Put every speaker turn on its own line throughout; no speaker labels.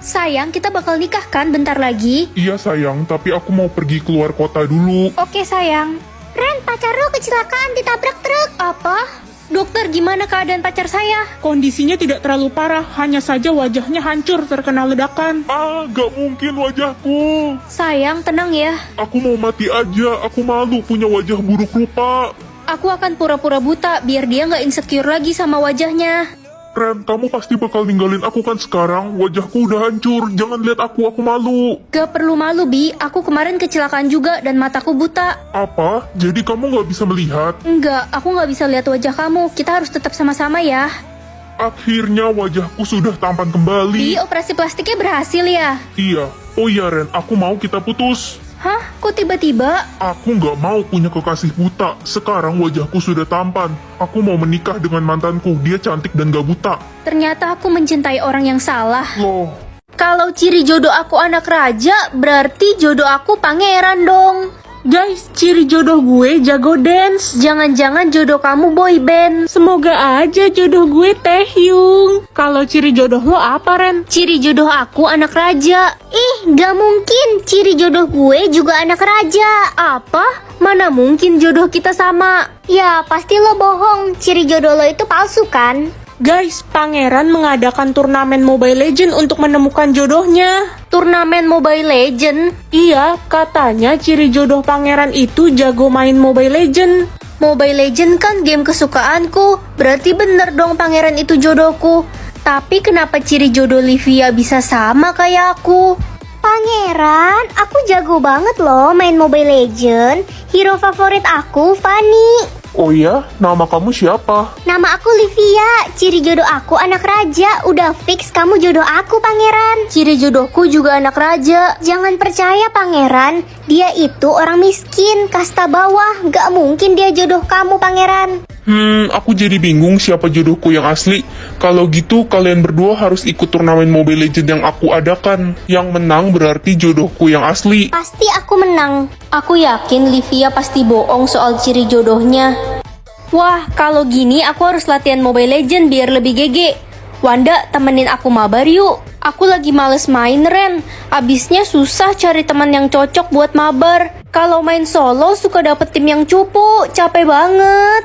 Sayang, kita bakal nikah kan bentar lagi?
Iya sayang, tapi aku mau pergi keluar kota dulu.
Oke sayang.
Ren, pacar lo kecelakaan ditabrak truk.
Apa? Dokter, gimana keadaan pacar saya?
Kondisinya tidak terlalu parah, hanya saja wajahnya hancur terkena ledakan.
Gak mungkin wajahku.
Sayang, tenang ya.
Aku mau mati aja, aku malu punya wajah buruk rupa.
Aku akan pura-pura buta biar dia nggak insecure lagi sama wajahnya.
Ren, kamu pasti bakal ninggalin aku kan sekarang? Wajahku udah hancur, jangan lihat aku malu.
Gak perlu malu, Bi. Aku kemarin kecelakaan juga dan mataku buta.
Apa? Jadi kamu gak bisa melihat?
Enggak, aku nggak bisa lihat wajah kamu. Kita harus tetap sama-sama ya.
Akhirnya wajahku sudah tampan kembali.
Bi, operasi plastiknya berhasil ya?
Iya. Oh iya Ren, aku mau kita putus.
Hah? Kok tiba-tiba?
Aku nggak mau punya kekasih buta. Sekarang wajahku sudah tampan. Aku mau menikah dengan mantanku. Dia cantik dan gak buta.
Ternyata aku mencintai orang yang salah.
Loh,
Kalau ciri jodoh aku anak raja, berarti jodoh aku pangeran dong.
Guys, ciri jodoh gue jago dance.
Jangan-jangan jodoh kamu boy band.
Semoga aja jodoh gue Taehyung. Kalau ciri jodoh lo apa, Ren?
Ciri jodoh aku anak raja.
Ih, gak mungkin. Ciri jodoh gue juga anak raja.
Apa? Mana mungkin jodoh kita sama?
Ya, pasti lo bohong. Ciri jodoh lo itu palsu kan?
Guys, pangeran mengadakan turnamen Mobile Legends untuk menemukan jodohnya.
Turnamen Mobile Legend?
Iya, katanya ciri jodoh pangeran itu jago main Mobile Legends.
Mobile Legend kan game kesukaanku. Berarti bener dong pangeran itu jodohku. Tapi kenapa ciri jodoh Livia bisa sama kayak aku?
Pangeran, aku jago banget loh main Mobile Legend. Hero favorit aku, Fanny.
oh iya? Nama kamu siapa?
Nama aku Livia. Ciri jodoh aku anak raja. Udah fix kamu jodoh aku, Pangeran.
Ciri jodohku juga anak raja.
Jangan percaya, Pangeran. Dia itu orang miskin, kasta bawah. Gak mungkin dia jodoh kamu, Pangeran.
Aku jadi bingung siapa jodohku yang asli. Kalau gitu kalian berdua harus ikut turnamen Mobile Legends yang aku adakan. Yang menang berarti jodohku yang asli.
Pasti aku menang.
Aku yakin Livia pasti bohong soal ciri jodohnya. Wah, kalau gini aku harus latihan Mobile Legends biar lebih GG. Wanda, temenin aku mabar yuk. Aku lagi males main, Ren. Abisnya susah cari teman yang cocok buat mabar. Kalau main solo suka dapet tim yang cupu. Capek banget.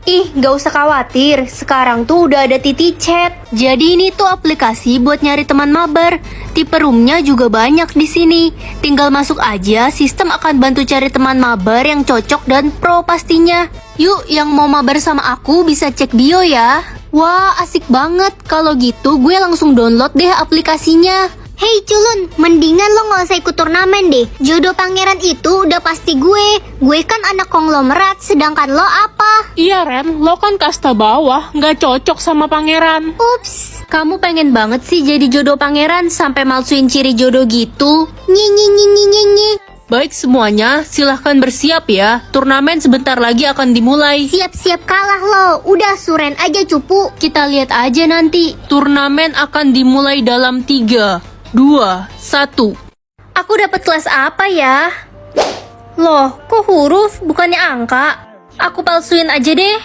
Ih, gak usah khawatir. Sekarang tuh udah ada Titi Chat. Jadi ini tuh aplikasi buat nyari teman mabar. Tipe roomnya juga banyak di sini. Tinggal masuk aja, sistem akan bantu cari teman mabar yang cocok dan pro pastinya. Yuk, yang mau mabar sama aku bisa cek bio ya. Wah, asik banget. Kalau gitu gue langsung download deh aplikasinya.
Hei culun, mendingan lo gak usah ikut turnamen deh. Jodoh pangeran itu udah pasti gue. Gue kan anak konglomerat, sedangkan lo apa?
Iya, Ren, lo kan kasta bawah, nggak cocok sama pangeran.
Ups,
Kamu pengen banget sih jadi jodoh pangeran sampai malsuin ciri jodoh gitu.
nyi nyi nyi nyi nyi nyi.
Baik semuanya, silahkan bersiap ya. Turnamen sebentar lagi akan dimulai.
Siap-siap kalah lo, udah suren aja cupu.
Kita lihat aja nanti. Turnamen akan dimulai dalam 3, 2, 1. Aku dapat kelas apa ya? Loh, kok huruf bukannya angka? Aku palsuin aja deh.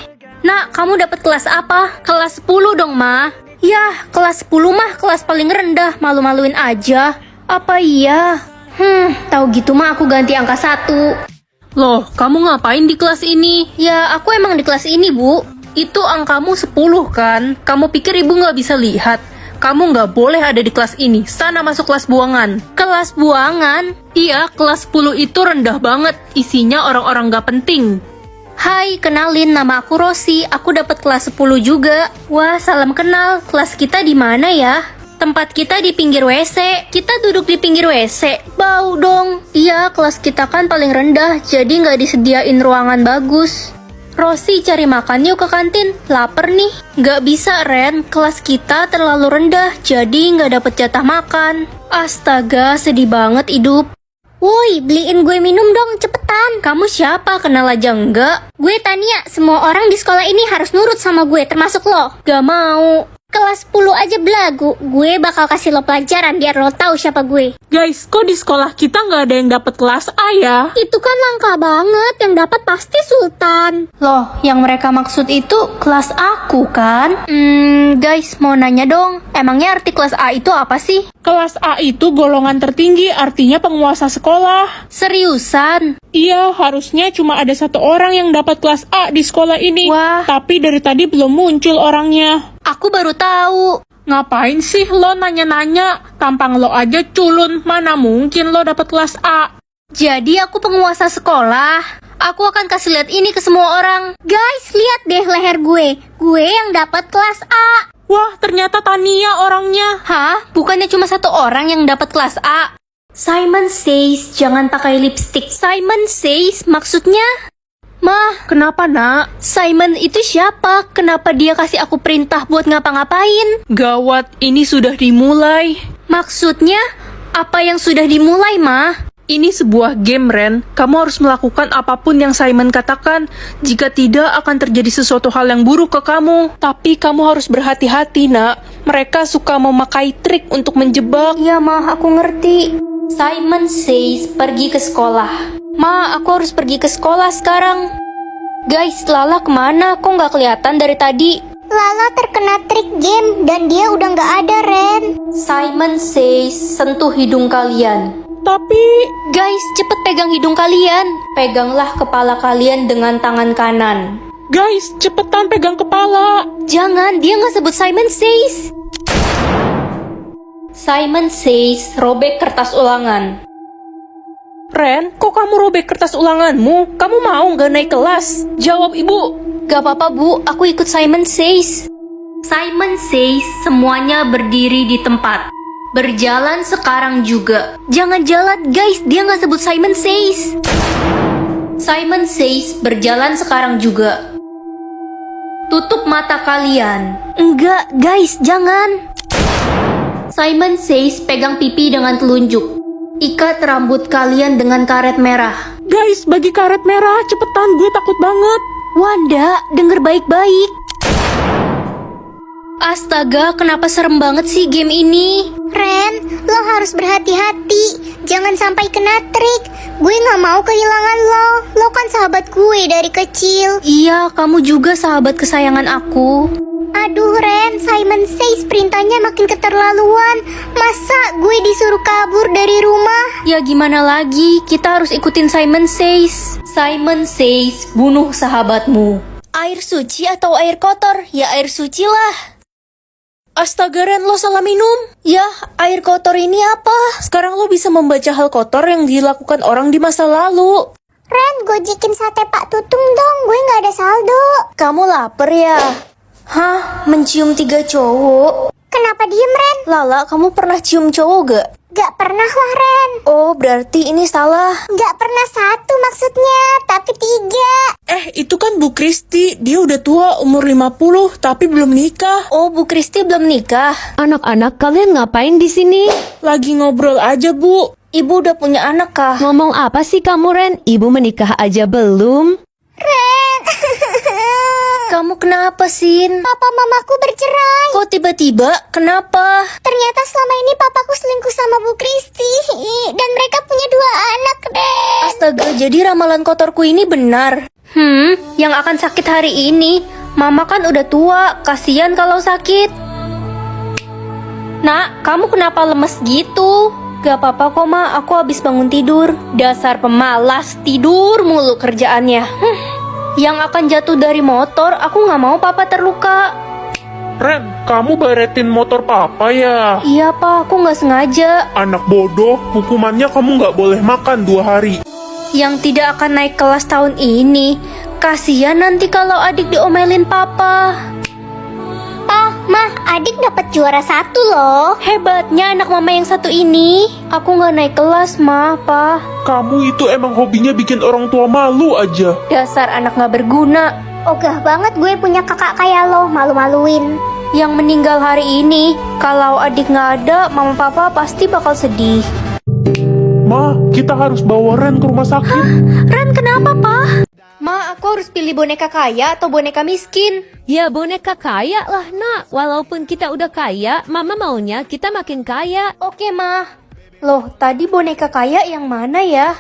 Nak, kamu dapat kelas apa? Kelas 10 dong, Ma. Yah, kelas 10 mah kelas paling rendah. Malu-maluin aja. Apa iya? Tahu gitu mah aku ganti angka 1. Loh, kamu ngapain di kelas ini? Ya, aku emang di kelas ini, Bu. Itu angkamu 10 kan? Kamu pikir ibu nggak bisa lihat? Kamu nggak boleh ada di kelas ini. Sana masuk kelas buangan. Kelas buangan? Iya, kelas 10 itu rendah banget. Isinya orang-orang nggak penting. Hai, kenalin, nama aku Rosi. Aku dapat kelas 10 juga. Wah, salam kenal. Kelas kita di mana ya? Tempat kita di pinggir WC. Kita duduk di pinggir WC. Bau dong. Iya, kelas kita kan paling rendah, jadi nggak disediain ruangan bagus. Rosi, cari makan yuk ke kantin. Laper nih. Nggak bisa, Ren. Kelas kita terlalu rendah, jadi nggak dapet jatah makan. Astaga, sedih banget hidup.
Woi, beliin gue minum dong, cepetan.
Kamu siapa? Kenal aja enggak?
Gue Tania, semua orang di sekolah ini harus nurut sama gue, termasuk lo.
Gak mau.
Kelas 10 aja belagu. Gue bakal kasih lo pelajaran biar lo tahu siapa gue.
Guys, kok di sekolah kita nggak ada yang dapat kelas A ya?
Itu kan langka banget. Yang dapat pasti Sultan.
Loh, yang mereka maksud itu kelas aku kan? Guys, mau nanya dong. Emangnya arti kelas A itu apa sih?
Kelas A itu golongan tertinggi, artinya penguasa sekolah.
Seriusan?
Iya, harusnya cuma ada satu orang yang dapat kelas A di sekolah ini.
Wah.
Tapi dari tadi belum muncul orangnya.
Aku baru tahu.
Ngapain sih lo nanya-nanya? Tampang lo aja culun, mana mungkin lo dapat kelas A?
Jadi aku penguasa sekolah. Aku akan kasih lihat ini ke semua orang.
Guys, lihat deh leher gue. Gue yang dapat kelas A.
Wah, ternyata Tania orangnya.
Hah? Bukannya cuma satu orang yang dapat kelas A? Simon says jangan pakai lipstick. Simon says maksudnya? Mah,
Kenapa, nak?
Simon itu siapa? Kenapa dia kasih aku perintah buat ngapa-ngapain?
Gawat, ini sudah dimulai.
Maksudnya, apa yang sudah dimulai, Mah?
Ini sebuah game, Ren. Kamu harus melakukan apapun yang Simon katakan. Jika tidak, akan terjadi sesuatu hal yang buruk ke kamu. Tapi kamu harus berhati-hati, nak. Mereka suka memakai trik untuk menjebak.
Iya, Mah, aku ngerti. Simon says pergi ke sekolah. Ma, aku harus pergi ke sekolah sekarang. Guys, Lala kemana? Kok nggak kelihatan dari tadi?
Lala terkena trik game dan dia udah nggak ada, Ren.
Simon says sentuh hidung kalian.
Tapi,
Guys, cepet pegang hidung kalian. Peganglah kepala kalian dengan tangan kanan.
guys, cepetan pegang kepala.
Jangan, dia nggak sebut Simon says. Simon says robek kertas ulangan.
Ren, kok kamu robek kertas ulanganmu? Kamu mau nggak naik kelas? Jawab, Ibu.
Gak apa-apa, Bu, aku ikut Simon says. Simon says semuanya berdiri di tempat. Berjalan sekarang juga. Jangan jalan, guys, dia nggak sebut Simon says. Simon says berjalan sekarang juga. Tutup mata kalian. Enggak, guys, jangan. Simon says pegang pipi dengan telunjuk. Ikat rambut kalian dengan karet merah.
Guys, bagi karet merah, cepetan, gue takut banget.
Wanda, denger baik-baik. Astaga, kenapa serem banget sih game ini?
Ren, lo harus berhati-hati. Jangan sampai kena trik. Gue nggak mau kehilangan lo. Lo kan sahabat gue dari kecil.
Iya, kamu juga sahabat kesayangan aku.
Aduh Ren, Simon says perintahnya makin keterlaluan. Masa gue disuruh kabur dari rumah?
Ya gimana lagi, kita harus ikutin Simon says. Simon says, bunuh sahabatmu. Air suci atau air kotor? Ya air suci lah.
Astaga, Ren, lo salah minum.
Ya, air kotor ini apa?
Sekarang lo bisa membaca hal kotor yang dilakukan orang di masa lalu.
Ren, gojekin sate Pak Tutung dong. Gue nggak ada saldo.
Kamu lapar ya? Hah, mencium 3 cowok?
Kenapa diem Ren?
Lala, kamu pernah cium cowok gak?
Gak pernah lah Ren.
Oh, berarti ini salah.
Gak pernah 1 maksudnya, tapi 3.
Itu kan Bu Kristi. Dia udah tua, umur 50, tapi belum nikah.
Oh, Bu Kristi belum nikah.
Anak-anak, kalian ngapain di sini?
Lagi ngobrol aja, Bu.
Ibu udah punya anak kah?
Ngomong apa sih kamu, Ren? Ibu menikah aja belum?
Ren.
Kamu kenapa, Sin?
Papa mamaku bercerai.
Kok tiba-tiba? Kenapa?
Ternyata selama ini papaku selingkuh sama Bu Kristi. Dan mereka punya 2 anak, Ren.
Astaga, jadi ramalan kotorku ini benar. Yang akan sakit hari ini. Mama kan udah tua, kasihan kalau sakit. Nak, kamu kenapa lemes gitu? Gak apa-apa kok, Ma, aku habis bangun tidur. Dasar pemalas, tidur mulu kerjaannya. Yang akan jatuh dari motor, aku gak mau papa terluka.
Ren, kamu baretin motor papa ya?
Iya, Pak, aku gak sengaja.
Anak bodoh, hukumannya kamu nggak boleh makan 2 hari.
Yang tidak akan naik kelas tahun ini. Kasihan nanti kalau adik diomelin papa.
Pa, Ma, adik dapat juara 1 loh.
Hebatnya anak mama yang satu ini. Aku gak naik kelas, Ma, Pa.
Kamu itu emang hobinya bikin orang tua malu aja.
Dasar anak gak berguna.
Ogah banget gue punya kakak kayak lo, malu-maluin.
Yang meninggal hari ini, kalau adik gak ada, mama papa pasti bakal sedih.
Ma, kita harus bawa Ren ke rumah sakit.
Ren, kenapa, Pa? Ma, aku harus pilih boneka kaya atau boneka miskin?
Ya boneka kaya lah nak. Walaupun kita udah kaya, mama maunya kita makin kaya.
Oke, Ma. Loh, tadi boneka kaya yang mana ya?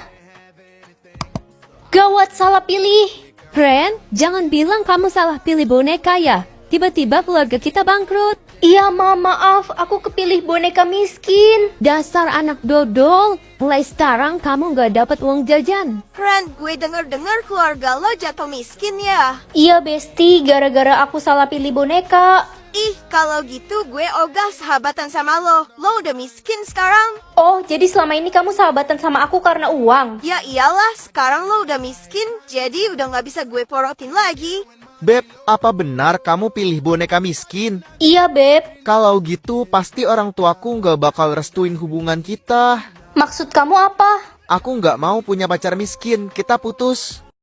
Gawat, salah pilih.
Ren, jangan bilang kamu salah pilih boneka ya. Tiba-tiba keluarga kita bangkrut.
Iya, Ma, maaf. Aku kepilih boneka miskin.
Dasar anak dodol. Mulai sekarang kamu gak dapat uang jajan.
Ren, gue denger-dengar keluarga lo jatuh miskin ya.
Iya, Besti. Gara-gara aku salah pilih boneka.
Ih, kalau gitu gue ogah sahabatan sama lo. Lo udah miskin sekarang.
Oh, jadi selama ini kamu sahabatan sama aku karena uang?
Ya iyalah, sekarang lo udah miskin, jadi udah gak bisa gue porotin lagi.
Beb, apa benar kamu pilih boneka miskin?
Iya, Beb.
Kalau gitu pasti orang tuaku nggak bakal restuin hubungan kita.
Maksud kamu apa?
Aku nggak mau punya pacar miskin, kita putus.